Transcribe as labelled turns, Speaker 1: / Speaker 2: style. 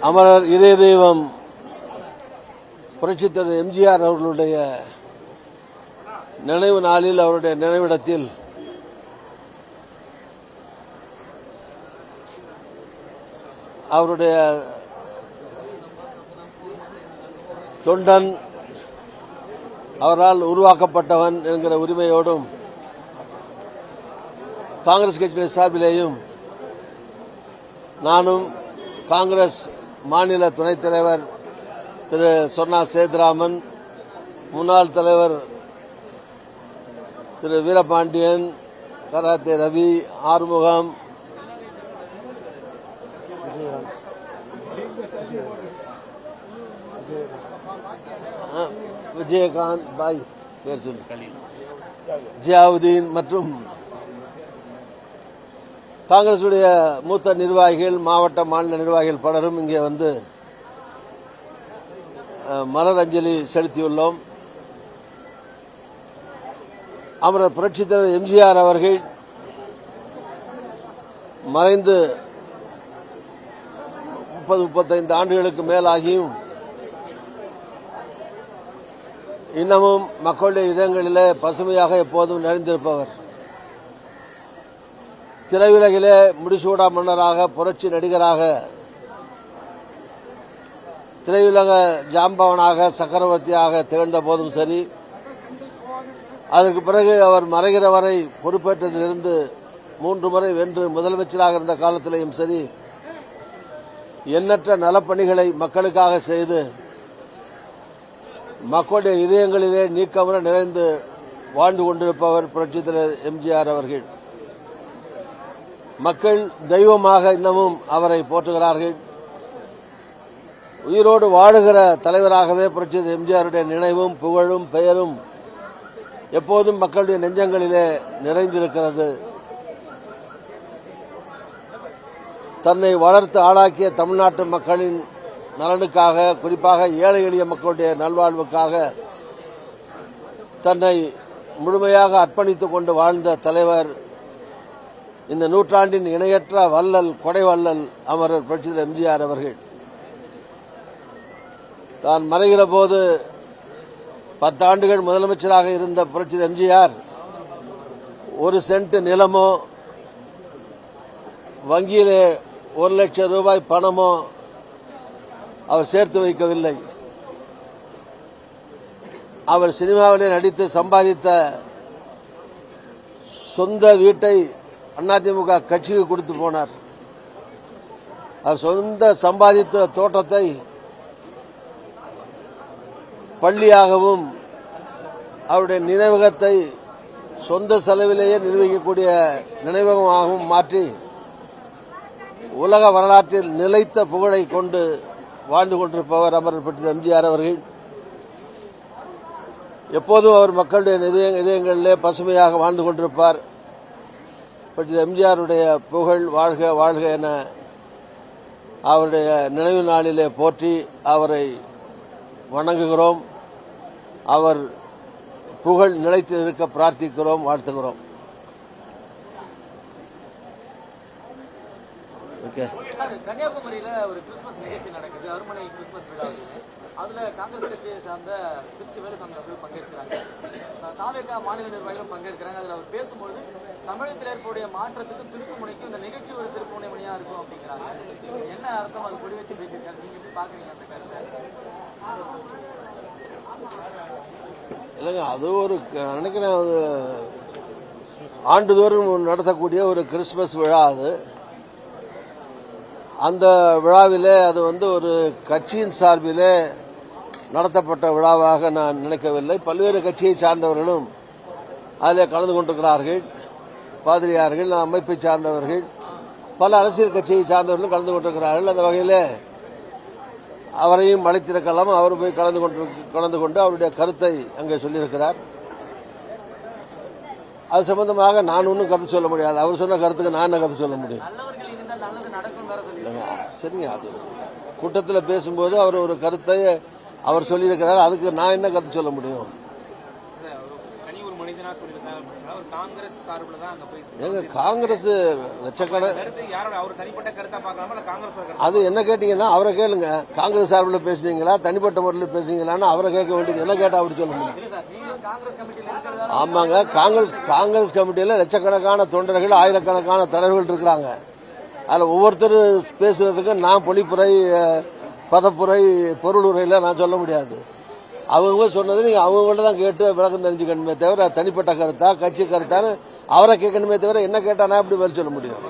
Speaker 1: அமரர் இதய தெய்வம் புரட்சித் தலைவர் எம்ஜிஆர் அவர்களுடைய நினைவு நாளில் அவருடைய நினைவிடத்தில் அவருடைய தொண்டன், அவரால் உருவாக்கப்பட்டவன் என்கிற உரிமையோடும் காங்கிரஸ் கட்சியின் சார்பிலேயும் நானும் காங்கிரஸ் மாநில துணைத் தலைவர் திரு சொர்ணா சேதுராமன், முன்னாள் தலைவர் திரு வீரபாண்டியன், கராத்தே ரவி, ஆறுமுகம், விஜயகாந்த் பாய் பேர் சொல்லி ஜியாவுதீன் மற்றும் காங்கிரசுடைய மூத்த நிர்வாகிகள், மாவட்ட மாநில நிர்வாகிகள் பலரும் இங்கே வந்து மலர் அஞ்சலி செலுத்தியுள்ளோம். அமரர் புரட்சித் தலைவர் எம்ஜிஆர் அவர்கள் மறைந்து 30-35 ஆண்டுகளுக்கு மேலாகியும் இன்னமும் மக்களுடைய இதயங்களிலே பசுமையாக எப்போதும் நிறைந்திருப்பவர். திரையுலகிலே முடிசூடா மன்னராக, புரட்சி நடிகராக, திரையுலக ஜாம்பவனாக, சக்கரவர்த்தியாக திகழ்ந்த போதும் சரி, அதற்கு பிறகு அவர் மறைகிற வரை பொறுப்பேற்றதிலிருந்து 3 முறை வென்று முதலமைச்சராக இருந்த காலத்திலேயும் சரி, எண்ணற்ற நலப்பணிகளை மக்களுக்காக செய்து மக்களுடைய இதயங்களிலே நீக்கமர நிறைந்து வாழ்ந்து கொண்டிருப்பவர் புரட்சித் தலைவர் எம்ஜிஆர் அவர்கள். மக்கள் தெய்வமாக இன்னமும் அவரை போற்றுகிறார்கள். உயிரோடு வாழுகிற தலைவராகவே புரட்சித் தலைவர் எம்ஜிஆருடைய நினைவும் புகழும் பெயரும் எப்போதும் மக்களுடைய நெஞ்சங்களிலே நிறைந்திருக்கிறது. தன்னை வளர்த்து ஆளாக்கிய தமிழ்நாட்டு மக்களின் நலனுக்காக, குறிப்பாக ஏழை எளிய மக்களுடைய நல்வாழ்வுக்காக தன்னை முழுமையாக அர்ப்பணித்துக் கொண்டு வாழ்ந்த தலைவர், இந்த நூற்றாண்டின் இணையற்ற வள்ளல், கொடைவள்ளல் அமரர் புரட்சித் தலைவர் எம்ஜிஆர் அவர்கள். தான் மறைகிற போது 10 ஆண்டுகள் முதலமைச்சராக இருந்த புரட்சித் எம்ஜிஆர் 1 சென்ட் நிலமோ, வங்கியிலே 1 லட்சம் ரூபாய் பணமோ அவர் சேர்த்து வைக்கவில்லை. அவர் சினிமாவிலே நடித்து சம்பாதித்த சொந்த வீட்டை அதிமுக கட்சிக்கு கொடுத்து போனார். அவர் சொந்த சம்பாதித்த தோட்டத்தை பள்ளியாகவும், அவருடைய நினைவகத்தை சொந்த செலவிலேயே நிர்வகிக்கக்கூடிய நினைவகமாகவும் மாற்றி உலக வரலாற்றில் நிலைத்த புகழை கொண்டு வாழ்ந்து கொண்டிருப்பவர் அமரர் புரட்சித் எம்ஜிஆர் அவர்கள். எப்போதும் அவர் மக்களுடைய இதயங்களிலே பசுமையாக வாழ்ந்து கொண்டிருப்பார். புரட்சித் எம்ஜிஆருடைய புகழ் வாழ்க வாழ்க என அவருடைய நினைவு நாளிலே போற்றி அவரை வணங்குகிறோம். அவர் புகழ் நிலைத்து இருக்க பிரார்த்திக்கிறோம், வாழ்த்துகிறோம்.
Speaker 2: கன்னியாகுமரியில ஒரு கிறிஸ்துமஸ் நிகழ்ச்சி நடக்குது, அருமனை கிறிஸ்துமஸ் விழா. அதுல காங்கிரஸ் கட்சியை சார்ந்த திருச்சி வேலுசாமி அவர்கள் பங்கேற்கிறாங்க, தாவேகா மாநில நிர்வாகிகளும் பங்கேற்கிறாங்க. அதுல அவர் பேசும்போது தமிழகத்தில் ஏற்படைய மாற்றத்துக்கு திருப்பு முனைக்கும் இந்த நிகழ்ச்சி ஒரு திருப்பு முனையா இருக்கும் அப்படிங்கிறாங்க. என்ன அர்த்தம் அது கொடி வச்சு பேசியிருக்காங்க, நீங்க எப்படி பாக்குறீங்க அந்த கருத்தை?
Speaker 1: இல்லைங்க, அது ஒரு நினைக்கிறேன், அது ஆண்டுதோறும் நடத்தக்கூடிய ஒரு கிறிஸ்துமஸ் விழா. அது அந்த விழாவிலே அது வந்து ஒரு கட்சியின் சார்பிலே நடத்தப்பட்ட விழாவாக நான் நினைக்கவில்லை. பல்வேறு கட்சியை சார்ந்தவர்களும் அதில் கலந்து கொண்டிருக்கிறார்கள். பாதிரியார்கள், அமைப்பை சார்ந்தவர்கள், பல அரசியல் கட்சியை சார்ந்தவர்களும் கலந்து கொண்டிருக்கிறார்கள். அந்த வகையில் அவரையும் அழைத்திருக்கலாம். அவர் போய் கலந்து கொண்டு அவருடைய கருத்தை அங்கே சொல்லியிருக்கிறார். அது சம்பந்தமாக நான் ஒன்றும் கருத்து சொல்ல முடியாது. அவர் சொன்ன கருத்துக்கு நான் என்ன கருத்து சொல்ல முடியும்? சரிங்க, அது கூட்டத்தில் பேசும்போது அவர் ஒரு கருத்தை அவர் சொல்லியிருக்கிறார். அதுக்கு நான் என்ன கருத்து சொல்ல முடியும்?
Speaker 3: அவர் காங்கிரஸ் சார்பில் தான் அங்க போய்
Speaker 1: எங்க காங்கிரஸ் லட்சக்கணக்கான
Speaker 3: கருத்து யாரோட அவர் தனிப்பட்ட கருத்தா பார்க்காம இல்ல காங்கிரஸ்
Speaker 1: அது என்ன கேட்டீங்கன்னா அவரை கேளுங்க. காங்கிரஸ் சார்பில் பேசுனீங்களா தனிப்பட்ட முறையில் பேசுனீங்களான்னு அவரை கேட்க வேண்டியது. என்ன கேட்டா அப்படி சொல்ல முடியும்?
Speaker 2: இல்ல சார், நீங்க காங்கிரஸ் கமிட்டியில இருக்கிறதா
Speaker 1: ஆமாங்க, காங்கிரஸ் கமிட்டியில லட்சக்கணக்கான தொண்டர்கள் ஆயிரக்கணக்கான தலைவர்கள் இருக்கிறாங்க. அதில் ஒவ்வொருத்தர் பேசுறதுக்கு நான் பொழிப்புரை பதப்புரை பொருளுரையில நான் சொல்ல முடியாது. அவங்க சொன்னது நீங்க அவங்கள்ட்ட தான் கேட்டு விளக்கம் தெரிஞ்சுக்கணுமே தவிர தனிப்பட்ட கருத்தா கட்சி கருத்தான்னு அவரை கேட்கணுமே தவிர என்ன கேட்டா நான் எப்படி பதில் சொல்ல முடியும்?